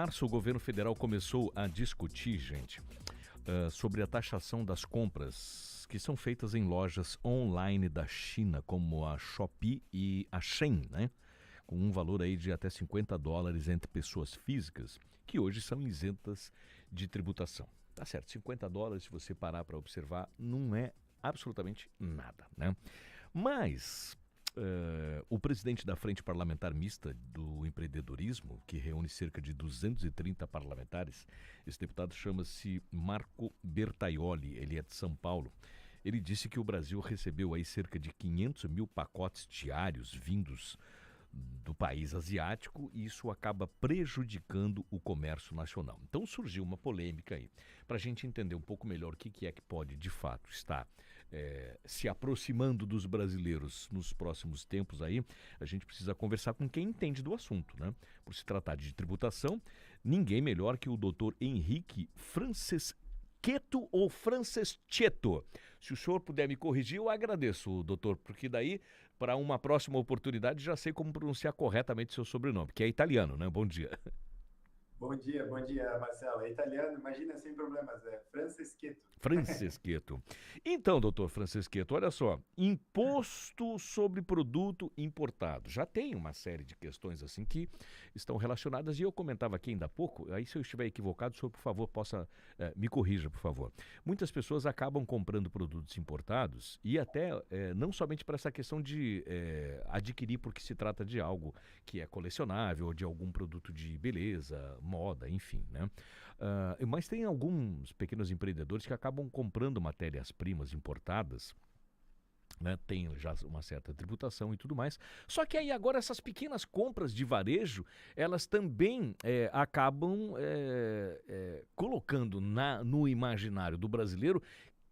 Março, o governo federal começou a discutir, gente, sobre a taxação das compras que são feitas em lojas online da China, como a Shopee e a Shein, né? Com um valor aí de até US$ 50 entre pessoas físicas, que hoje são isentas de tributação. Tá certo, US$ 50, se você parar para observar, não é absolutamente nada, né? Mas o presidente da Frente Parlamentar Mista do Empreendedorismo, que reúne cerca de 230 parlamentares, esse deputado chama-se Marco Bertaioli, ele é de São Paulo. Ele disse que o Brasil recebeu aí cerca de 500 mil pacotes diários vindos do país asiático e isso acaba prejudicando o comércio nacional. Então surgiu uma polêmica aí. Para a gente entender um pouco melhor o que é que pode de fato estar se aproximando dos brasileiros nos próximos tempos aí, a gente precisa conversar com quem entende do assunto, né? Por se tratar de tributação, ninguém melhor que o doutor Henrique Francesqueto ou Franceschetto. Se o senhor puder me corrigir, eu agradeço, doutor, porque daí, para uma próxima oportunidade, já sei como pronunciar corretamente seu sobrenome, que é italiano, né? Bom dia. Bom dia, Marcelo. É italiano, imagina, sem problemas, é Franceschetto. Franceschetto. Então, doutor Franceschetto, olha só, imposto sobre produto importado. Já tem uma série de questões assim que estão relacionadas e eu comentava aqui ainda há pouco, aí se eu estiver equivocado, o senhor, por favor, possa me corrija, por favor. Muitas pessoas acabam comprando produtos importados e até não somente para essa questão de adquirir porque se trata de algo que é colecionável ou de algum produto de beleza, moda, enfim, né? Mas tem alguns pequenos empreendedores que acabam comprando matérias-primas importadas, né, tem já uma certa tributação e tudo mais. Só que aí agora essas pequenas compras de varejo, elas também acabam colocando no imaginário do brasileiro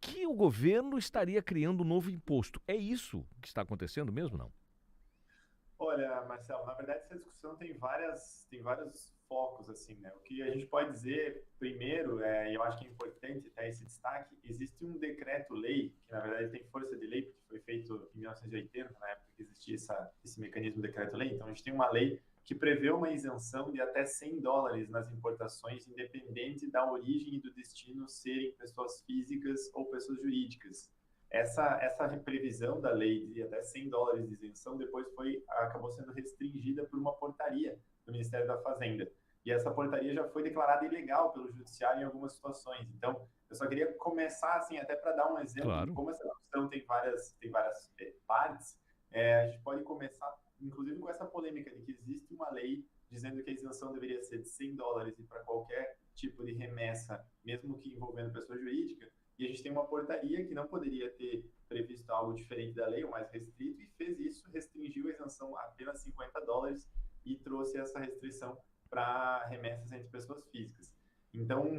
que o governo estaria criando um novo imposto. É isso que está acontecendo mesmo, não? Olha, Marcelo, na verdade essa discussão tem vários focos, assim, né? O que a gente pode dizer, primeiro, e eu acho que é importante até esse destaque, existe um decreto-lei, que na verdade tem força de lei, porque foi feito em 1980, na época que existia esse mecanismo decreto-lei, então a gente tem uma lei que prevê uma isenção de até US$ 100 nas importações, independente da origem e do destino serem pessoas físicas ou pessoas jurídicas. Essa previsão da lei de até US$ 100 de isenção depois acabou sendo restringida por uma portaria do Ministério da Fazenda. E essa portaria já foi declarada ilegal pelo judiciário em algumas situações. Então, eu só queria começar, assim, até para dar um exemplo de Claro. como essa discussão tem várias partes. A gente pode começar, inclusive, com essa polêmica de que existe uma lei dizendo que a isenção deveria ser de US$ 100 e para qualquer tipo de remessa, mesmo que envolvendo pessoa jurídica, e a gente tem uma portaria que não poderia ter previsto algo diferente da lei, ou mais restrito, e fez isso, restringiu a isenção a apenas US$ 50 e trouxe essa restrição para remessas entre pessoas físicas. Então,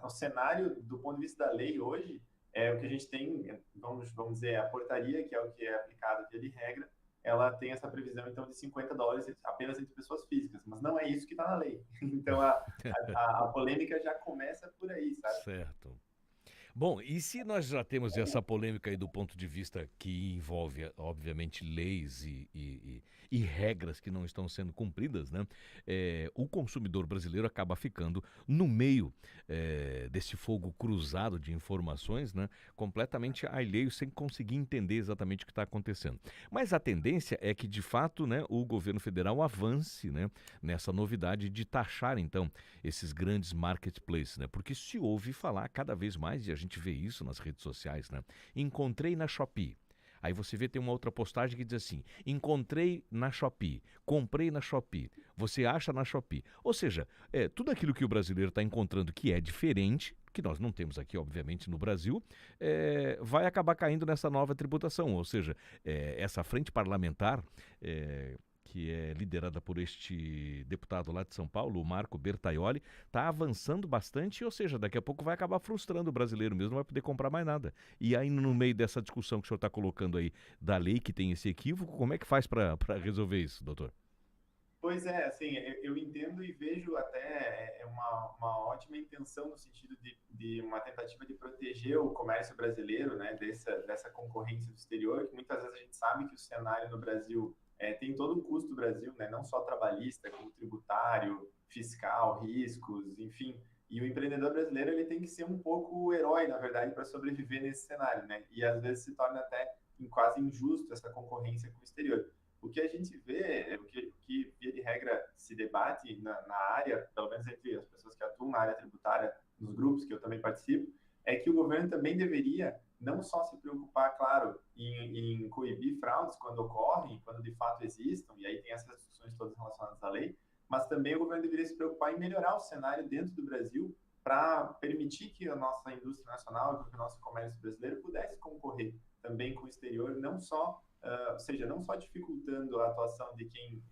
o cenário do ponto de vista da lei hoje é o que a gente tem, vamos dizer, a portaria, que é o que é aplicado via de regra, ela tem essa previsão, então, de US$ 50 apenas entre pessoas físicas, mas não é isso que está na lei. Então, a polêmica já começa por aí, sabe? Certo. Bom, e se nós já temos essa polêmica aí do ponto de vista que envolve, obviamente, leis e regras que não estão sendo cumpridas, né? O consumidor brasileiro acaba ficando no meio desse fogo cruzado de informações, né? Completamente alheio, sem conseguir entender exatamente o que está acontecendo. Mas a tendência é que, de fato, né, o governo federal avance, né, nessa novidade de taxar, então, esses grandes marketplaces, né? Porque se ouve falar cada vez mais, e a gente vê isso nas redes sociais, né? Encontrei na Shopee. Aí você vê, tem uma outra postagem que diz assim: encontrei na Shopee, comprei na Shopee, você acha na Shopee. Ou seja, tudo aquilo que o brasileiro está encontrando que é diferente, que nós não temos aqui, obviamente, no Brasil, vai acabar caindo nessa nova tributação. Ou seja, essa frente parlamentar, que é liderada por este deputado lá de São Paulo, o Marco Bertaioli, está avançando bastante, ou seja, daqui a pouco vai acabar frustrando o brasileiro mesmo, não vai poder comprar mais nada. E aí, no meio dessa discussão que o senhor está colocando aí da lei que tem esse equívoco, como é que faz para resolver isso, doutor? Pois é, assim, eu entendo e vejo até uma ótima intenção no sentido de uma tentativa de proteger o comércio brasileiro, né, dessa concorrência do exterior, que muitas vezes a gente sabe que o cenário no Brasil tem todo um custo do Brasil, né? Não só trabalhista, como tributário, fiscal, riscos, enfim. E o empreendedor brasileiro ele tem que ser um pouco o herói, na verdade, para sobreviver nesse cenário, né? E às vezes se torna até quase injusto essa concorrência com o exterior. O que a gente vê, o que via de regra se debate na área, pelo menos entre as pessoas que atuam na área tributária, nos grupos que eu também participo, é que o governo também deveria não só se preocupar, claro, em coibir fraudes quando ocorrem, quando de fato existam, e aí tem essas discussões todas relacionadas à lei, mas também o governo deveria se preocupar em melhorar o cenário dentro do Brasil para permitir que a nossa indústria nacional, que o nosso comércio brasileiro pudesse concorrer também com o exterior, não só, ou seja, não só dificultando a atuação de quem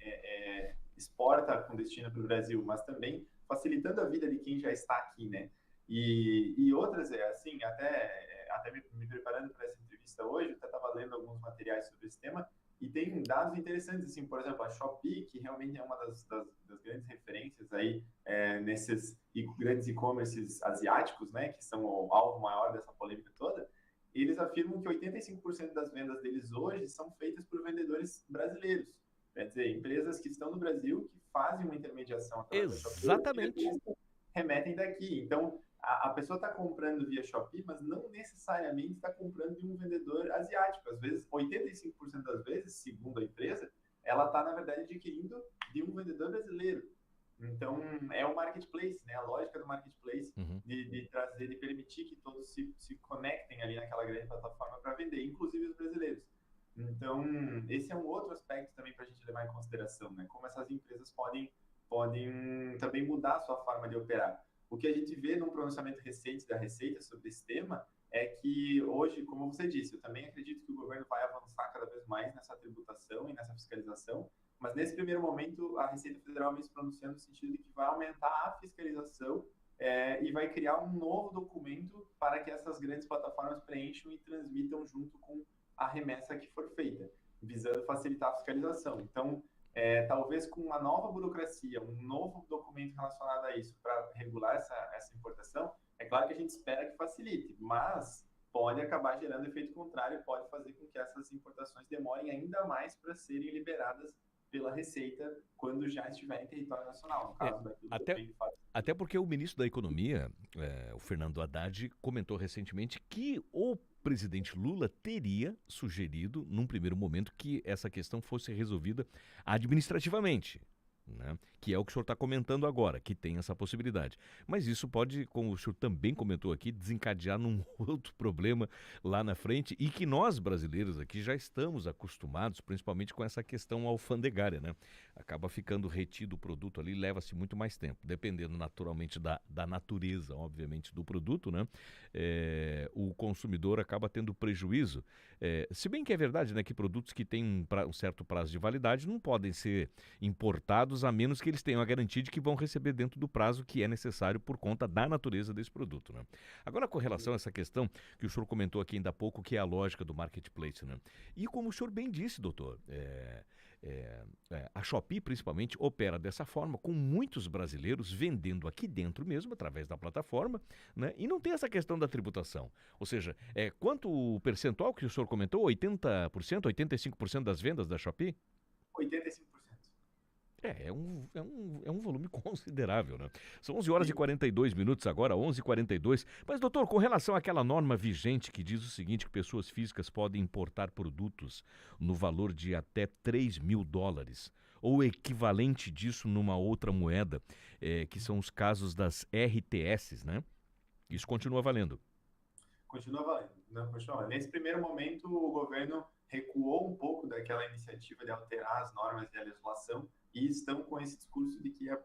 exporta com destino para o Brasil, mas também facilitando a vida de quem já está aqui, né? E outras, assim, até me preparando para essa entrevista hoje, eu até estava lendo alguns materiais sobre esse tema, e tem dados interessantes, assim, por exemplo, a Shopee, que realmente é uma das grandes referências aí nesses grandes e-commerces asiáticos, né, que são o alvo maior dessa polêmica toda, eles afirmam que 85% das vendas deles hoje são feitas por vendedores brasileiros. Quer dizer, empresas que estão no Brasil, que fazem uma intermediação através da Shopee, Exatamente. remetem daqui. Então, a pessoa está comprando via Shopee, mas não necessariamente está comprando de um vendedor asiático. Às vezes, 85% das vezes, segundo a empresa, ela está, na verdade, adquirindo de um vendedor brasileiro. Então, é o marketplace, né? A lógica do marketplace de trazer, de permitir que todos se conectem ali naquela grande plataforma para vender, inclusive os brasileiros. Então, esse é um outro aspecto também para a gente levar em consideração, né? Como essas empresas podem também mudar a sua forma de operar. O que a gente vê num pronunciamento recente da Receita sobre esse tema é que hoje, como você disse, eu também acredito que o governo vai avançar cada vez mais nessa tributação e nessa fiscalização, mas nesse primeiro momento a Receita Federal vem se pronunciando no sentido de que vai aumentar a fiscalização e vai criar um novo documento para que essas grandes plataformas preencham e transmitam junto com a remessa que for feita, visando facilitar a fiscalização. Então, talvez com uma nova burocracia, um novo documento relacionado a isso para regular essa importação, é claro que a gente espera que facilite, mas pode acabar gerando efeito contrário, pode fazer com que essas importações demorem ainda mais para serem liberadas pela Receita quando já estiver em território nacional, no caso daquilo que eu tenho falado. Até porque o ministro da Economia, o Fernando Haddad, comentou recentemente que o presidente Lula teria sugerido, num primeiro momento, que essa questão fosse resolvida administrativamente, né? Que é o que o senhor está comentando agora, que tem essa possibilidade. Mas isso pode, como o senhor também comentou aqui, desencadear num outro problema lá na frente e que nós brasileiros aqui já estamos acostumados, principalmente com essa questão alfandegária, né? Acaba ficando retido o produto ali, leva-se muito mais tempo, dependendo naturalmente da natureza, obviamente, do produto, né? O consumidor acaba tendo prejuízo. Se bem que é verdade, né, que produtos que têm um certo prazo de validade não podem ser importados a menos que eles tenham a garantia de que vão receber dentro do prazo que é necessário por conta da natureza desse produto, né? Agora, com relação a essa questão que o senhor comentou aqui ainda há pouco, que é a lógica do marketplace, né? E como o senhor bem disse, doutor, a Shopee, principalmente, opera dessa forma, com muitos brasileiros vendendo aqui dentro mesmo, através da plataforma, né? E não tem essa questão da tributação. Ou seja, quanto o percentual que o senhor comentou? 80%, 85% das vendas da Shopee? 85%. É um volume considerável, né? São 11 horas e 42 minutos agora, 11h42. Mas, doutor, com relação àquela norma vigente que diz o seguinte, que pessoas físicas podem importar produtos no valor de até $3.000, ou equivalente disso numa outra moeda, que são os casos das RTS, né? Isso continua valendo. Continua valendo. Não, continua valendo. Nesse primeiro momento, o governo recuou um pouco daquela iniciativa de alterar as normas de legislação e estão com esse discurso de que a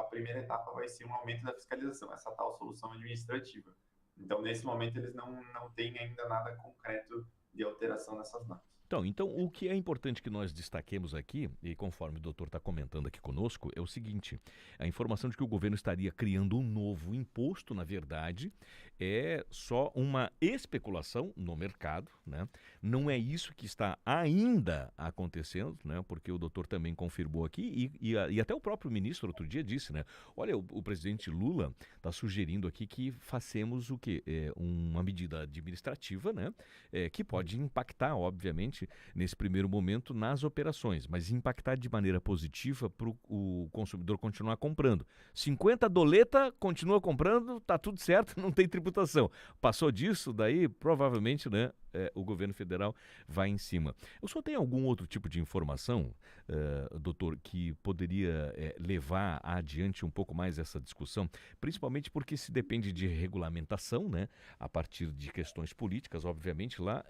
primeira etapa vai ser um aumento da fiscalização, essa tal solução administrativa. Então, nesse momento, eles não têm ainda nada concreto de alteração nessas normas. Então, o que é importante que nós destaquemos aqui, e conforme o doutor está comentando aqui conosco, é o seguinte: a informação de que o governo estaria criando um novo imposto, na verdade, é só uma especulação no mercado, né? Não é isso que está ainda acontecendo, né? Porque o doutor também confirmou aqui, e até o próprio ministro outro dia disse, né? Olha, o presidente Lula está sugerindo aqui que façamos o quê? Uma medida administrativa, né? Que pode impactar, obviamente, obviamente, nesse primeiro momento, nas operações, mas impactar de maneira positiva para o consumidor continuar comprando. 50 doleta, continua comprando, tá tudo certo, não tem tributação. Passou disso, daí provavelmente, né, o governo federal vai em cima. O senhor tem algum outro tipo de informação, doutor, que poderia levar adiante um pouco mais essa discussão? Principalmente porque se depende de regulamentação, né, a partir de questões políticas, obviamente, lá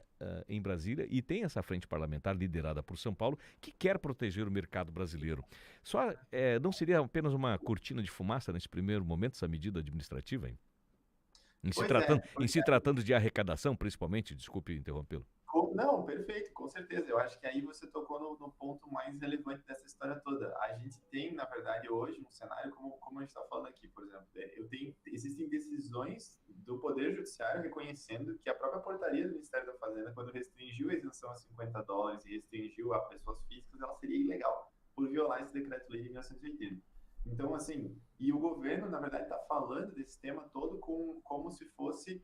em Brasília, e tem essa frente parlamentar liderada por São Paulo, que quer proteger o mercado brasileiro. Só não seria apenas uma cortina de fumaça nesse primeiro momento, essa medida administrativa, hein? Pois é, Em pois se é. tratando de arrecadação, principalmente, desculpe interrompê-lo. Não, perfeito, com certeza. Eu acho que aí você tocou no ponto mais relevante dessa história toda. A gente tem, na verdade, hoje um cenário como a gente está falando aqui, por exemplo. Existem decisões do Poder Judiciário reconhecendo que a própria portaria do Ministério da Fazenda, quando restringiu a isenção a 50 dólares e restringiu a pessoas físicas, ela seria ilegal, por violar esse decreto-lei de 1980. Então, assim, e o governo, na verdade, está falando desse tema todo como se fosse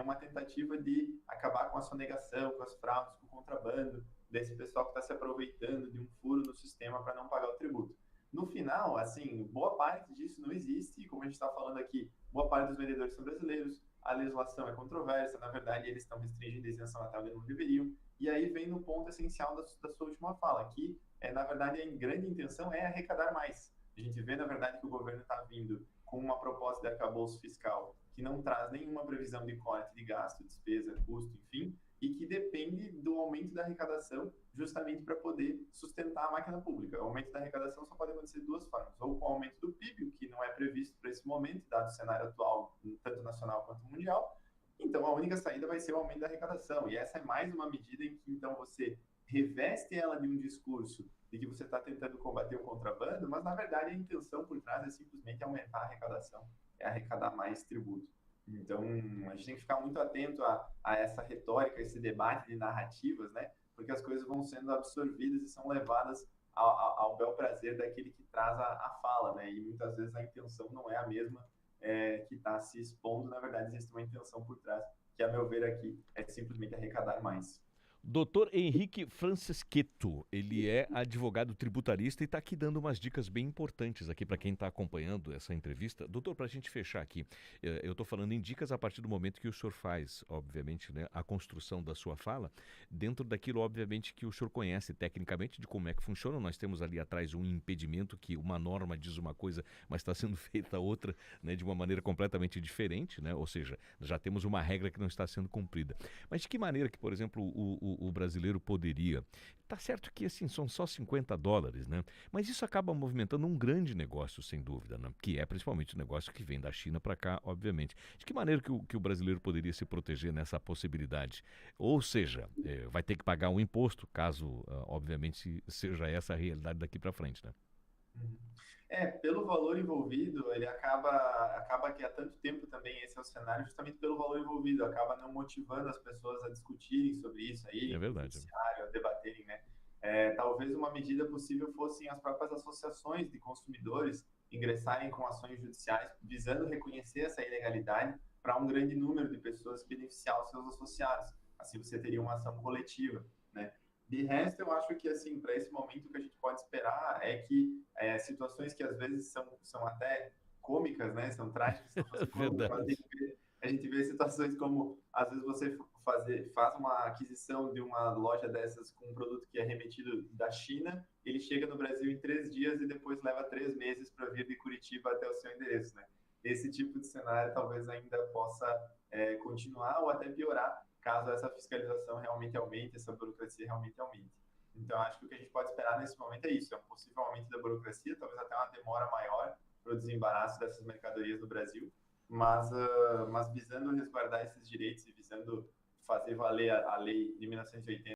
uma tentativa de acabar com a sonegação, com as fraudes, com o contrabando, desse pessoal que está se aproveitando de um furo no sistema para não pagar o tributo. No final, assim, boa parte disso não existe, e como a gente está falando aqui, boa parte dos vendedores são brasileiros, a legislação é controversa, na verdade, eles estão restringindo a isenção até onde não deveriam, e aí vem no ponto essencial da sua última fala, que, na verdade, a grande intenção é arrecadar mais. A gente vê, na verdade, que o governo está vindo com uma proposta de arcabouço fiscal que não traz nenhuma previsão de corte de gasto, despesa, custo, enfim, e que depende do aumento da arrecadação justamente para poder sustentar a máquina pública. O aumento da arrecadação só pode acontecer de duas formas, ou com o aumento do PIB, o que não é previsto para esse momento, dado o cenário atual, tanto nacional quanto mundial. Então, a única saída vai ser o aumento da arrecadação, e essa é mais uma medida em que, então, você reveste ela de um discurso de que você está tentando combater o contrabando, mas na verdade a intenção por trás é simplesmente aumentar a arrecadação, é arrecadar mais tributo. Então a gente tem que ficar muito atento a essa retórica, a esse debate de narrativas, né? Porque as coisas vão sendo absorvidas e são levadas ao bel prazer daquele que traz a fala, né? E muitas vezes a intenção não é a mesma que está se expondo, na verdade existe uma intenção por trás, que a meu ver aqui é simplesmente arrecadar mais. Doutor Henrique Franceschetto, ele é advogado tributarista e está aqui dando umas dicas bem importantes aqui para quem está acompanhando essa entrevista. Doutor, para a gente fechar aqui, eu estou falando em dicas a partir do momento que o senhor faz, obviamente, né, a construção da sua fala, dentro daquilo, obviamente, que o senhor conhece tecnicamente de como é que funciona. Nós temos ali atrás um impedimento que uma norma diz uma coisa, mas está sendo feita outra, né, de uma maneira completamente diferente, né? Ou seja, já temos uma regra que não está sendo cumprida. Mas de que maneira que, por exemplo, o brasileiro poderia... Tá certo que assim são só 50 dólares, né? Mas isso acaba movimentando um grande negócio, sem dúvida, né? Que é principalmente o negócio que vem da China para cá, obviamente. De que maneira que o brasileiro poderia se proteger nessa possibilidade? Ou seja, vai ter que pagar um imposto, caso, obviamente, seja essa a realidade daqui para frente, né? Pelo valor envolvido, ele acaba que há tanto tempo também esse é o cenário, justamente pelo valor envolvido, acaba não motivando as pessoas a discutirem sobre isso, a É irem para o verdade. judiciário, a debaterem, né? Talvez uma medida possível fossem as próprias associações de consumidores ingressarem com ações judiciais visando reconhecer essa ilegalidade para um grande número de pessoas beneficiar os seus associados. Assim você teria uma ação coletiva, né? De resto, eu acho que, assim, para esse momento, o que a gente pode esperar é que situações que às vezes são até cômicas, né? São trágicas, situações como Verdade. a gente vê situações como, às vezes, você faz uma aquisição de uma loja dessas com um produto que é remetido da China, ele chega no Brasil em 3 dias e depois leva 3 meses para vir de Curitiba até o seu endereço, né? Esse tipo de cenário talvez ainda possa continuar ou até piorar, caso essa fiscalização realmente aumente, essa burocracia realmente aumente. Então, acho que o que a gente pode esperar nesse momento é isso, é um possível aumento da burocracia, talvez até uma demora maior para o desembaraço dessas mercadorias no Brasil, mas visando resguardar esses direitos e visando fazer valer a lei de 1980